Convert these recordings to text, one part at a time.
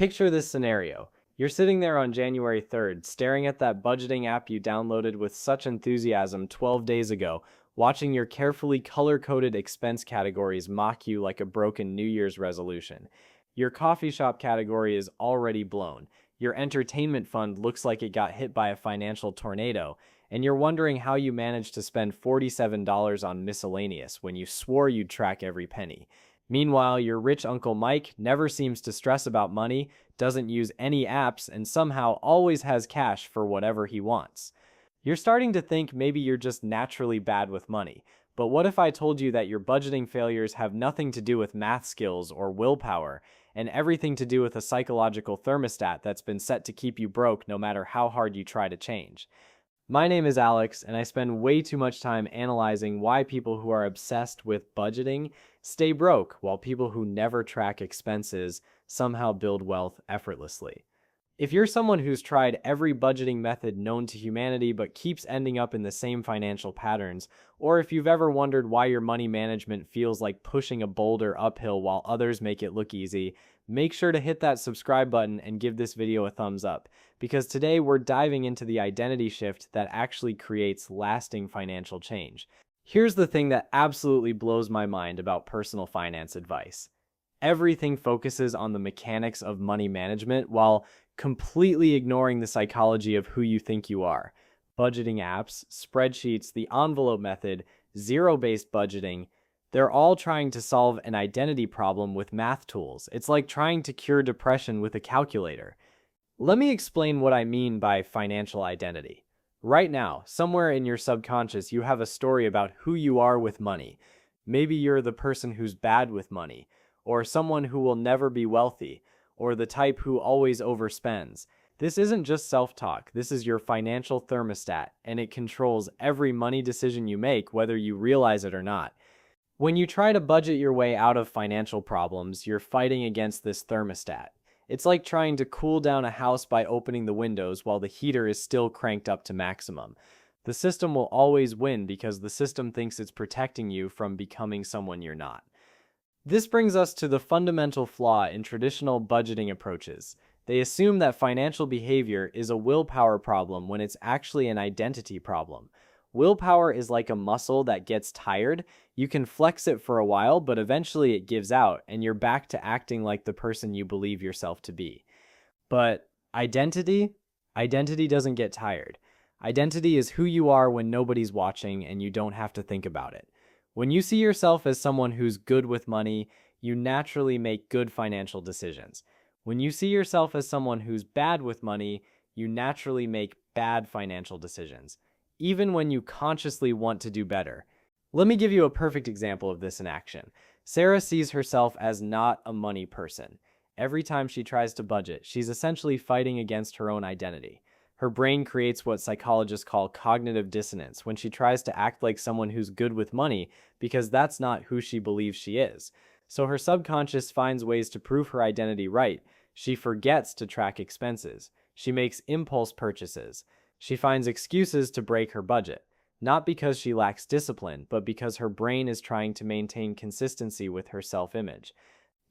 Picture this scenario. You're sitting there on January 3rd, staring at that budgeting app you downloaded with such enthusiasm 12 days ago, watching your carefully color-coded expense categories mock you like a broken New Year's resolution. Your coffee shop category is already blown. Your entertainment fund looks like it got hit by a financial tornado, and you're wondering how you managed to spend $47 on miscellaneous when you swore you'd track every penny. Meanwhile, your rich Uncle Mike never seems to stress about money, doesn't use any apps, and somehow always has cash for whatever he wants. You're starting to think maybe you're just naturally bad with money. But what if I told you that your budgeting failures have nothing to do with math skills or willpower, and everything to do with a psychological thermostat that's been set to keep you broke no matter how hard you try to change? My name is Alex, and I spend way too much time analyzing why people who are obsessed with budgeting stay broke, while people who never track expenses somehow build wealth effortlessly. If you're someone who's tried every budgeting method known to humanity but keeps ending up in the same financial patterns, or if you've ever wondered why your money management feels like pushing a boulder uphill while others make it look easy, make sure to hit that subscribe button and give this video a thumbs up, because today we're diving into the identity shift that actually creates lasting financial change. Here's the thing that absolutely blows my mind about personal finance advice. Everything focuses on the mechanics of money management while completely ignoring the psychology of who you think you are. Budgeting apps, spreadsheets, the envelope method, zero-based budgeting, they're all trying to solve an identity problem with math tools. It's like trying to cure depression with a calculator. Let me explain what I mean by financial identity. Right now, somewhere in your subconscious, you have a story about who you are with money. Maybe you're the person who's bad with money, or someone who will never be wealthy, or the type who always overspends. This isn't just self-talk, this is your financial thermostat, and it controls every money decision you make, whether you realize it or not. When you try to budget your way out of financial problems, you're fighting against this thermostat. It's like trying to cool down a house by opening the windows while the heater is still cranked up to maximum. The system will always win because the system thinks it's protecting you from becoming someone you're not. This brings us to the fundamental flaw in traditional budgeting approaches. They assume that financial behavior is a willpower problem when it's actually an identity problem. Willpower is like a muscle that gets tired. You can flex it for a while, but eventually it gives out, and you're back to acting like the person you believe yourself to be. But identity? Identity doesn't get tired. Identity is who you are when nobody's watching and you don't have to think about it. When you see yourself as someone who's good with money, you naturally make good financial decisions. When you see yourself as someone who's bad with money, you naturally make bad financial decisions, even when you consciously want to do better. Let me give you a perfect example of this in action. Sarah sees herself as not a money person. Every time she tries to budget, she's essentially fighting against her own identity. Her brain creates what psychologists call cognitive dissonance when she tries to act like someone who's good with money because that's not who she believes she is. So her subconscious finds ways to prove her identity right. She forgets to track expenses. She makes impulse purchases. She finds excuses to break her budget. Not because she lacks discipline, but because her brain is trying to maintain consistency with her self-image.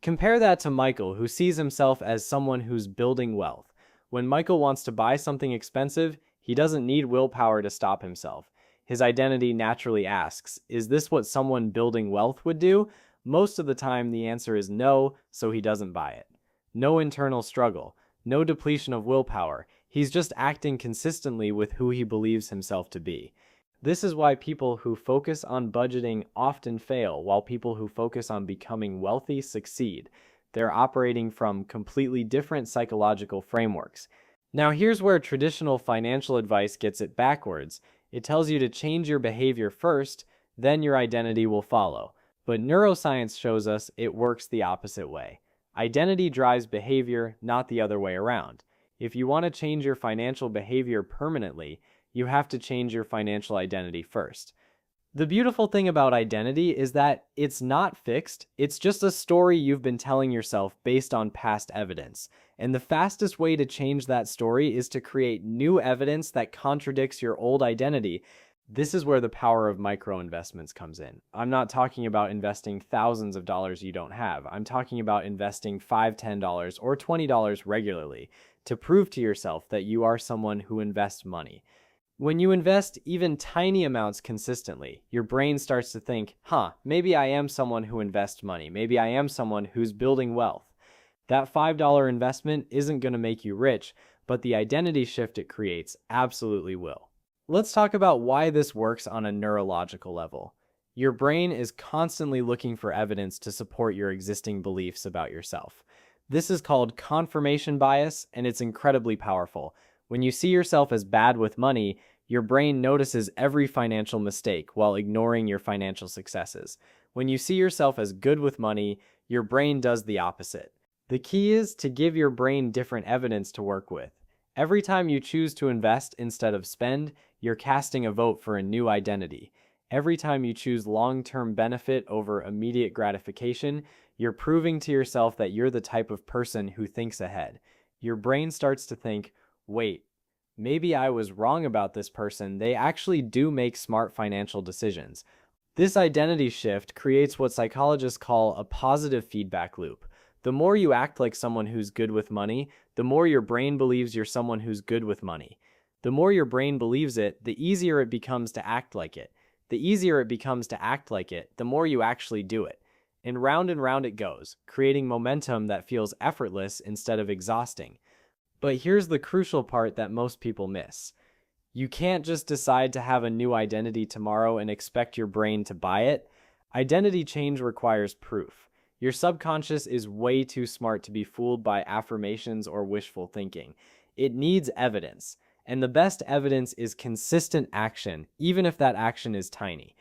Compare that to Michael, who sees himself as someone who's building wealth. When Michael wants to buy something expensive, he doesn't need willpower to stop himself. His identity naturally asks, is this what someone building wealth would do? Most of the time, the answer is no, so he doesn't buy it. No internal struggle, no depletion of willpower. He's just acting consistently with who he believes himself to be. This is why people who focus on budgeting often fail, while people who focus on becoming wealthy succeed. They're operating from completely different psychological frameworks. Now, here's where traditional financial advice gets it backwards. It tells you to change your behavior first, then your identity will follow. But neuroscience shows us it works the opposite way. Identity drives behavior, not the other way around. If you want to change your financial behavior permanently, you have to change your financial identity first. The beautiful thing about identity is that it's not fixed, it's just a story you've been telling yourself based on past evidence. And the fastest way to change that story is to create new evidence that contradicts your old identity. This is where the power of micro investments comes in. I'm not talking about investing thousands of dollars you don't have. I'm talking about investing $5, $10, or $20 regularly to prove to yourself that you are someone who invests money. When you invest even tiny amounts consistently, your brain starts to think, maybe I am someone who invests money. Maybe I am someone who's building wealth. That $5 investment isn't going to make you rich, but the identity shift it creates absolutely will. Let's talk about why this works on a neurological level. Your brain is constantly looking for evidence to support your existing beliefs about yourself. This is called confirmation bias, and it's incredibly powerful. When you see yourself as bad with money, your brain notices every financial mistake while ignoring your financial successes. When you see yourself as good with money, your brain does the opposite. The key is to give your brain different evidence to work with. Every time you choose to invest instead of spend, you're casting a vote for a new identity. Every time you choose long-term benefit over immediate gratification, you're proving to yourself that you're the type of person who thinks ahead. Your brain starts to think, wait, maybe I was wrong about this person. They actually do make smart financial decisions. This identity shift creates what psychologists call a positive feedback loop. The more you act like someone who's good with money, the more your brain believes you're someone who's good with money. The more your brain believes it, the easier it becomes to act like it. The easier it becomes to act like it, the more you actually do it. And round it goes, creating momentum that feels effortless instead of exhausting. But here's the crucial part that most people miss. You can't just decide to have a new identity tomorrow and expect your brain to buy it. Identity change requires proof. Your subconscious is way too smart to be fooled by affirmations or wishful thinking. It needs evidence, and the best evidence is consistent action, even if that action is tiny.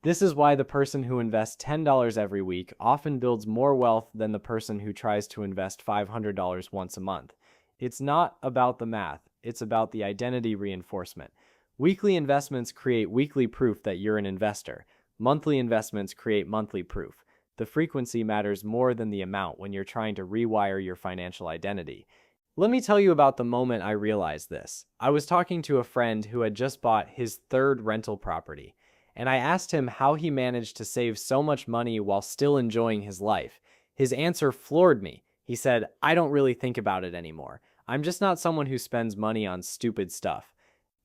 This is why the person who invests $10 every week often builds more wealth than the person who tries to invest $500 once a month. It's not about the math, it's about the identity reinforcement. Weekly investments create weekly proof that you're an investor. Monthly investments create monthly proof. The frequency matters more than the amount when you're trying to rewire your financial identity. Let me tell you about the moment I realized this. I was talking to a friend who had just bought his third rental property, and I asked him how he managed to save so much money while still enjoying his life. His answer floored me. He said, "I don't really think about it anymore. I'm just not someone who spends money on stupid stuff."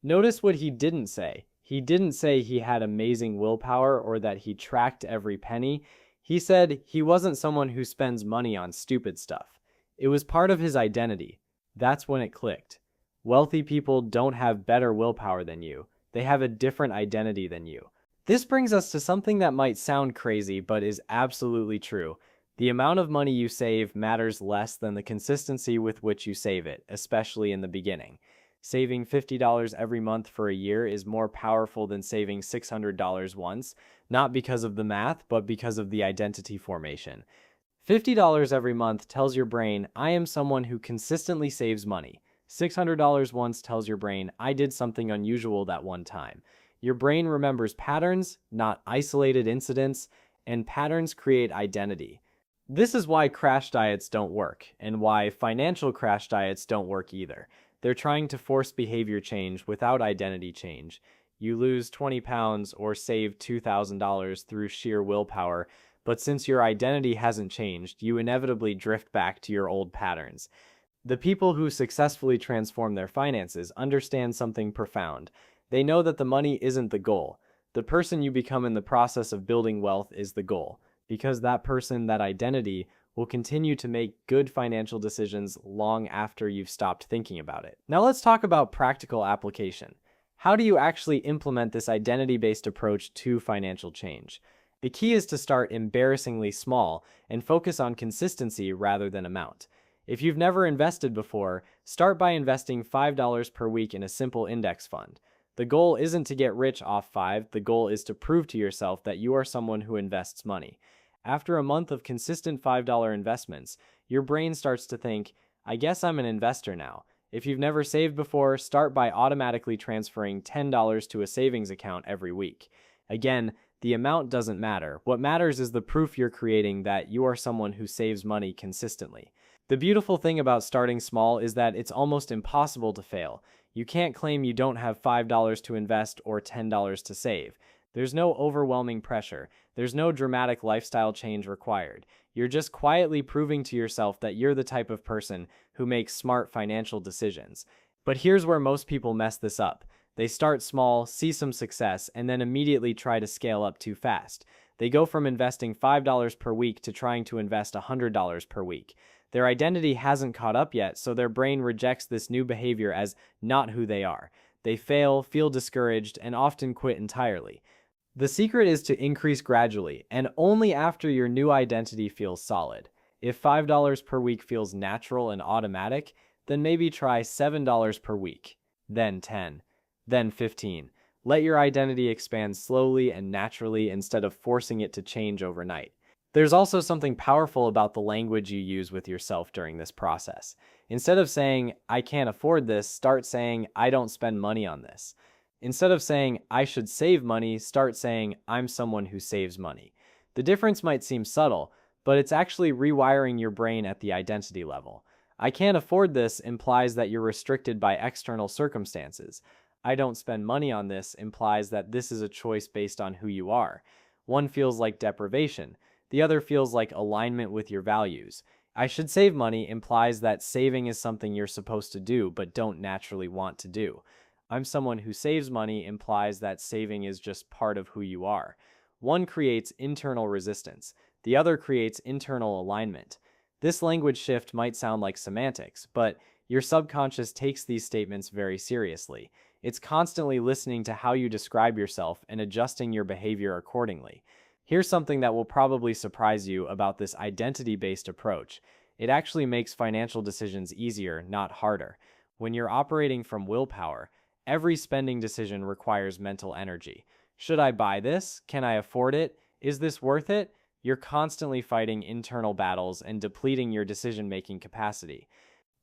Notice what he didn't say. He didn't say he had amazing willpower or that he tracked every penny. He said he wasn't someone who spends money on stupid stuff. It was part of his identity. That's when it clicked. Wealthy people don't have better willpower than you. They have a different identity than you. This brings us to something that might sound crazy, but is absolutely true. The amount of money you save matters less than the consistency with which you save it, especially in the beginning. Saving $50 every month for a year is more powerful than saving $600 once, not because of the math, but because of the identity formation. $50 every month tells your brain, I am someone who consistently saves money. $600 once tells your brain, I did something unusual that one time. Your brain remembers patterns, not isolated incidents, and patterns create identity. This is why crash diets don't work, and why financial crash diets don't work either. They're trying to force behavior change without identity change. You lose 20 pounds or save $2,000 through sheer willpower, but since your identity hasn't changed, you inevitably drift back to your old patterns. The people who successfully transform their finances understand something profound. They know that the money isn't the goal. The person you become in the process of building wealth is the goal, because that person, that identity, will continue to make good financial decisions long after you've stopped thinking about it. Now let's talk about practical application. How do you actually implement this identity-based approach to financial change? The key is to start embarrassingly small and focus on consistency rather than amount. If you've never invested before, start by investing $5 per week in a simple index fund. The goal isn't to get rich off 5, the goal is to prove to yourself that you are someone who invests money. After a month of consistent $5 investments, your brain starts to think, I guess I'm an investor now. If you've never saved before, start by automatically transferring $10 to a savings account every week. Again, the amount doesn't matter. What matters is the proof you're creating that you are someone who saves money consistently. The beautiful thing about starting small is that it's almost impossible to fail. You can't claim you don't have $5 to invest or $10 to save. There's no overwhelming pressure. There's no dramatic lifestyle change required. You're just quietly proving to yourself that you're the type of person who makes smart financial decisions. But here's where most people mess this up. They start small, see some success, and then immediately try to scale up too fast. They go from investing $5 per week to trying to invest $100 per week. Their identity hasn't caught up yet, so their brain rejects this new behavior as not who they are. They fail, feel discouraged, and often quit entirely. The secret is to increase gradually, and only after your new identity feels solid. If $5 per week feels natural and automatic, then maybe try $7 per week, then 10, then 15. Let your identity expand slowly and naturally instead of forcing it to change overnight. There's also something powerful about the language you use with yourself during this process. Instead of saying, "I can't afford this," start saying, "I don't spend money on this." Instead of saying, "I should save money," start saying, "I'm someone who saves money." The difference might seem subtle, but it's actually rewiring your brain at the identity level. "I can't afford this" implies that you're restricted by external circumstances. "I don't spend money on this" implies that this is a choice based on who you are. One feels like deprivation. The other feels like alignment with your values. "I should save money" implies that saving is something you're supposed to do but don't naturally want to do. "I'm someone who saves money" implies that saving is just part of who you are. One creates internal resistance. The other creates internal alignment. This language shift might sound like semantics, but your subconscious takes these statements very seriously. It's constantly listening to how you describe yourself and adjusting your behavior accordingly. Here's something that will probably surprise you about this identity-based approach. It actually makes financial decisions easier, not harder. When you're operating from willpower, every spending decision requires mental energy. Should I buy this? Can I afford it? Is this worth it? You're constantly fighting internal battles and depleting your decision-making capacity.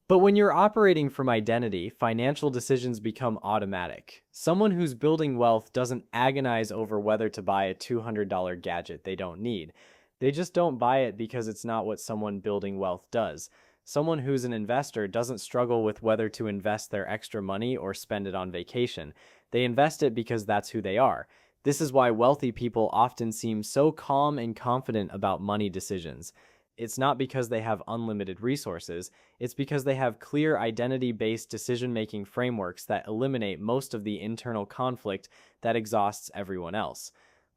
But when you're operating from identity, financial decisions become automatic. Someone who's building wealth doesn't agonize over whether to buy a $200 gadget they don't need. They just don't buy it because it's not what someone building wealth does. Someone who's an investor doesn't struggle with whether to invest their extra money or spend it on vacation. They invest it because that's who they are. This is why wealthy people often seem so calm and confident about money decisions. It's not because they have unlimited resources, it's because they have clear identity-based decision-making frameworks that eliminate most of the internal conflict that exhausts everyone else.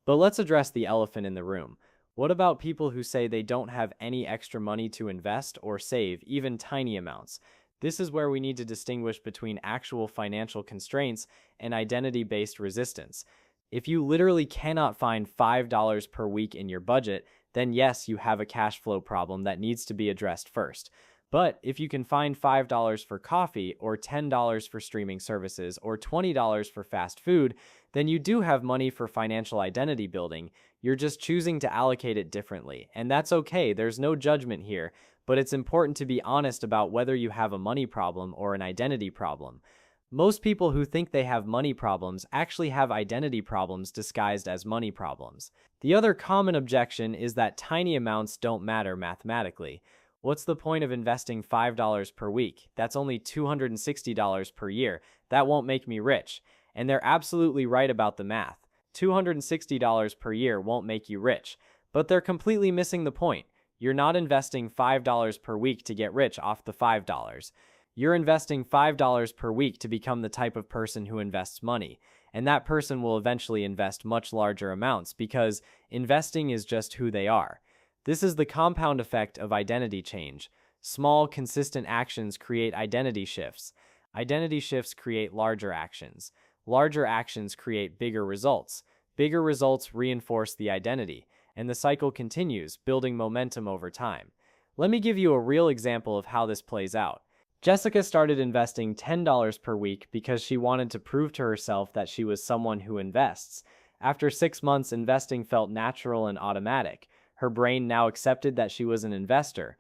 But let's address the elephant in the room. What about people who say they don't have any extra money to invest or save, even tiny amounts? This is where we need to distinguish between actual financial constraints and identity-based resistance. If you literally cannot find $5 per week in your budget, then yes, you have a cash flow problem that needs to be addressed first. But if you can find $5 for coffee, or $10 for streaming services, or $20 for fast food, then you do have money for financial identity building. You're just choosing to allocate it differently. And that's okay, there's no judgment here, but it's important to be honest about whether you have a money problem or an identity problem. Most people who think they have money problems actually have identity problems disguised as money problems. The other common objection is that tiny amounts don't matter mathematically. What's the point of investing $5 per week? That's only $260 per year. That won't make me rich. And they're absolutely right about the math. $260 per year won't make you rich. But they're completely missing the point. You're not investing $5 per week to get rich off the $5. You're investing $5 per week to become the type of person who invests money. And that person will eventually invest much larger amounts because investing is just who they are. This is the compound effect of identity change. Small, consistent actions create identity shifts. Identity shifts create larger actions. Larger actions create bigger results. Bigger results reinforce the identity. And the cycle continues, building momentum over time. Let me give you a real example of how this plays out. Jessica started investing $10 per week because she wanted to prove to herself that she was someone who invests. After 6 months, investing felt natural and automatic. Her brain now accepted that she was an investor.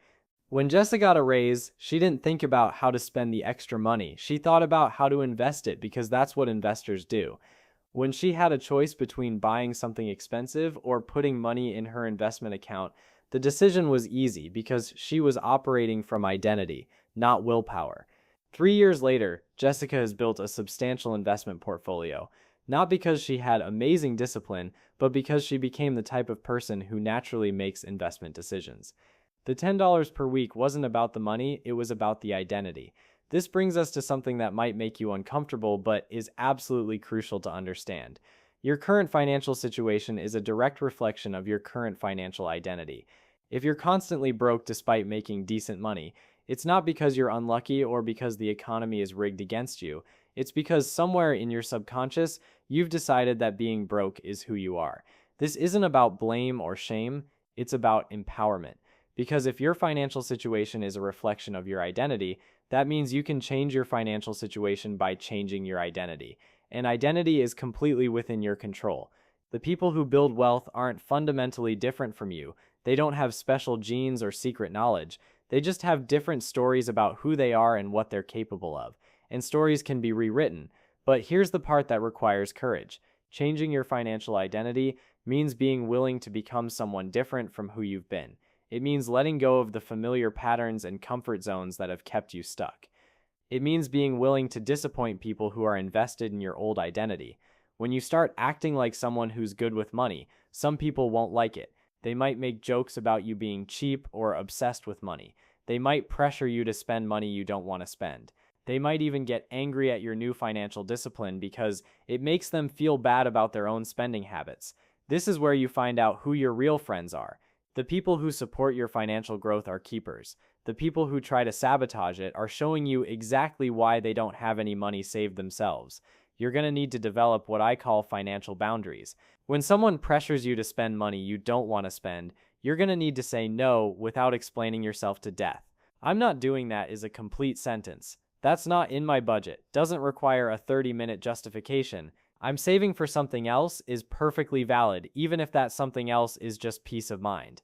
When Jessica got a raise, she didn't think about how to spend the extra money. She thought about how to invest it because that's what investors do. When she had a choice between buying something expensive or putting money in her investment account, The decision was easy because she was operating from identity, not willpower. 3 years later, Jessica has built a substantial investment portfolio, not because she had amazing discipline, but because she became the type of person who naturally makes investment decisions. The $10 per week wasn't about the money, it was about the identity. This brings us to something that might make you uncomfortable, but is absolutely crucial to understand. Your current financial situation is a direct reflection of your current financial identity. If you're constantly broke despite making decent money, it's not because you're unlucky or because the economy is rigged against you. It's because somewhere in your subconscious, you've decided that being broke is who you are. This isn't about blame or shame, it's about empowerment. Because if your financial situation is a reflection of your identity, that means you can change your financial situation by changing your identity. And identity is completely within your control. The people who build wealth aren't fundamentally different from you. They don't have special genes or secret knowledge. They just have different stories about who they are and what they're capable of. And stories can be rewritten. But here's the part that requires courage. Changing your financial identity means being willing to become someone different from who you've been. It means letting go of the familiar patterns and comfort zones that have kept you stuck. It means being willing to disappoint people who are invested in your old identity. When you start acting like someone who's good with money, some people won't like it. They might make jokes about you being cheap or obsessed with money. They might pressure you to spend money you don't want to spend. They might even get angry at your new financial discipline because it makes them feel bad about their own spending habits. This is where you find out who your real friends are. The people who support your financial growth are keepers. The people who try to sabotage it are showing you exactly why they don't have any money saved themselves. You're going to need to develop what I call financial boundaries. When someone pressures you to spend money you don't want to spend, you're going to need to say no without explaining yourself to death. "I'm not doing that" is a complete sentence. "That's not in my budget" doesn't require a 30-minute justification. "I'm saving for something else" is perfectly valid, even if that something else is just peace of mind.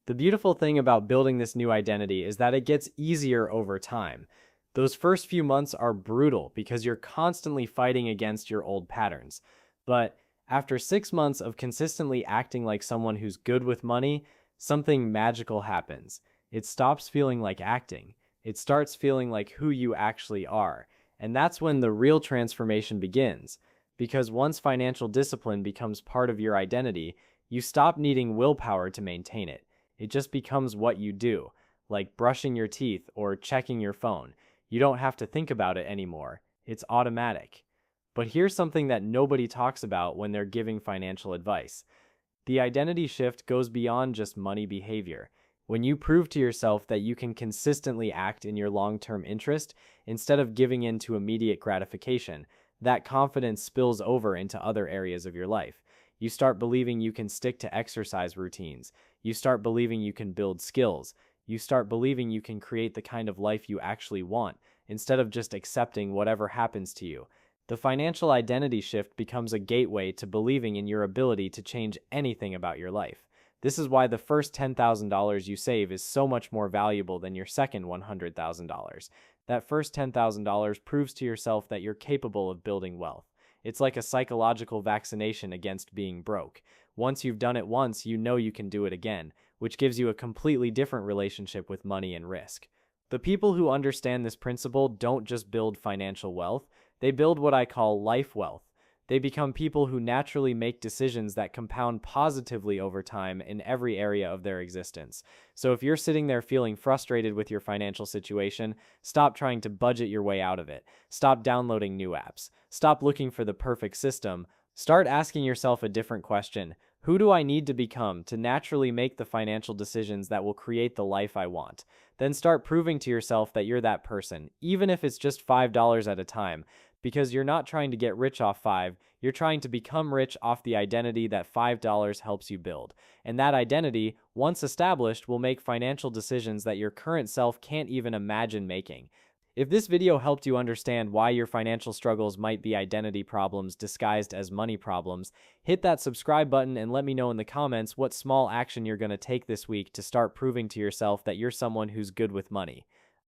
The beautiful thing about building this new identity is that it gets easier over time. Those first few months are brutal because you're constantly fighting against your old patterns. But after 6 months of consistently acting like someone who's good with money, something magical happens. It stops feeling like acting. It starts feeling like who you actually are. And that's when the real transformation begins. Because once financial discipline becomes part of your identity, you stop needing willpower to maintain it. It just becomes what you do, like brushing your teeth or checking your phone. You don't have to think about it anymore. It's automatic. But here's something that nobody talks about when they're giving financial advice. The identity shift goes beyond just money behavior. When you prove to yourself that you can consistently act in your long-term interest instead of giving in to immediate gratification, that confidence spills over into other areas of your life. You start believing you can stick to exercise routines. You start believing you can build skills. You start believing you can create the kind of life you actually want, instead of just accepting whatever happens to you. The financial identity shift becomes a gateway to believing in your ability to change anything about your life. This is why the first $10,000 you save is so much more valuable than your second $100,000. That first $10,000 proves to yourself that you're capable of building wealth. It's like a psychological vaccination against being broke. Once you've done it once, you know you can do it again, which gives you a completely different relationship with money and risk. The people who understand this principle don't just build financial wealth, they build what I call life wealth. They become people who naturally make decisions that compound positively over time in every area of their existence. So if you're sitting there feeling frustrated with your financial situation, stop trying to budget your way out of it. Stop downloading new apps. Stop looking for the perfect system. Start asking yourself a different question. Who do I need to become to naturally make the financial decisions that will create the life I want? Then start proving to yourself that you're that person, even if it's just $5 at a time. Because you're not trying to get rich off 5, you're trying to become rich off the identity that $5 helps you build. And that identity, once established, will make financial decisions that your current self can't even imagine making. If this video helped you understand why your financial struggles might be identity problems disguised as money problems, hit that subscribe button and let me know in the comments what small action you're going to take this week to start proving to yourself that you're someone who's good with money.